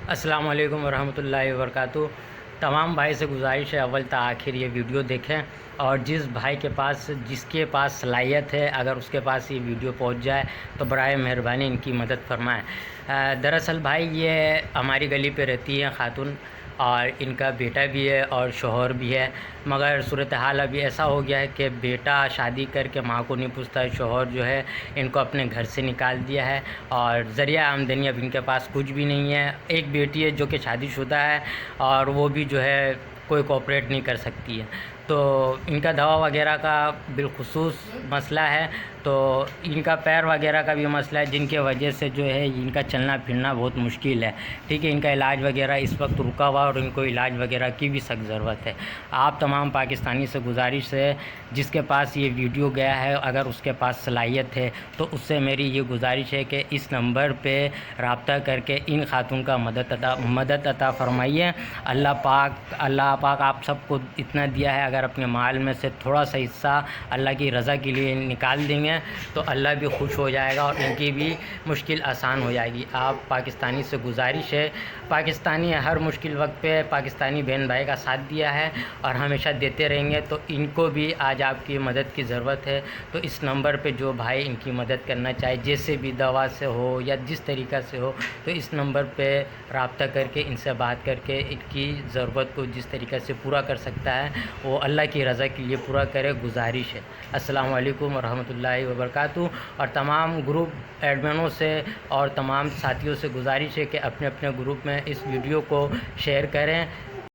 السلام علیکم ورحمۃ اللہ وبرکاتہ۔ تمام بھائی سے گزارش ہے اول تا آخر یہ ویڈیو دیکھیں، اور جس بھائی کے پاس جس کے پاس صلاحیت ہے اگر اس کے پاس یہ ویڈیو پہنچ جائے تو برائے مہربانی ان کی مدد فرمائیں۔ دراصل بھائی یہ ہماری گلی پہ رہتی ہیں خاتون، اور ان کا بیٹا بھی ہے اور شوہر بھی ہے، مگر صورتحال ابھی ایسا ہو گیا ہے کہ بیٹا شادی کر کے ماں کو نہیں پوچھتا ہے، شوہر جو ہے ان کو اپنے گھر سے نکال دیا ہے، اور ذریعہ آمدنی اب ان کے پاس کچھ بھی نہیں ہے۔ ایک بیٹی ہے جو کہ شادی شدہ ہے، اور وہ بھی جو ہے کوئی کوآپریٹ نہیں کر سکتی ہے، تو ان کا دوا وغیرہ کا بالخصوص مسئلہ ہے، تو ان کا پیر وغیرہ کا بھی مسئلہ ہے، جن کے وجہ سے جو ہے ان کا چلنا پھرنا بہت مشکل ہے، ٹھیک ہے۔ ان کا علاج وغیرہ اس وقت رکا ہوا، اور ان کو علاج وغیرہ کی بھی سخت ضرورت ہے۔ آپ تمام پاکستانی سے گزارش ہے، جس کے پاس یہ ویڈیو گیا ہے اگر اس کے پاس صلاحیت ہے تو اس سے میری یہ گزارش ہے کہ اس نمبر پہ رابطہ کر کے ان خاتون کا مدد عطا فرمائیے۔ اللہ پاک آپ سب کو اتنا دیا ہے، اگر اپنے مال میں سے تھوڑا سا حصہ اللہ کی رضا کے لیے نکال دیں گے تو اللہ بھی خوش ہو جائے گا، اور ان کی بھی مشکل آسان ہو جائے گی۔ آپ پاکستانی سے گزارش ہے، پاکستانی ہر مشکل وقت پہ پاکستانی بہن بھائی کا ساتھ دیا ہے اور ہمیشہ دیتے رہیں گے، تو ان کو بھی آج آپ کی مدد کی ضرورت ہے۔ تو اس نمبر پہ جو بھائی ان کی مدد کرنا چاہے، جیسے بھی دوا سے ہو یا جس طریقہ سے ہو، تو اس نمبر پہ رابطہ کر کے ان سے بات کر کے ان کی ضرورت کو جس طریقے سے پورا کر سکتا ہے وہ اللہ کی رضا کے لیے پورا کرے، گزارش ہے۔ السلام علیکم ورحمۃ اللہ وبرکاتہ۔ اور تمام گروپ ایڈمنوں سے اور تمام ساتھیوں سے گزارش ہے کہ اپنے اپنے گروپ میں اس ویڈیو کو شیئر کریں،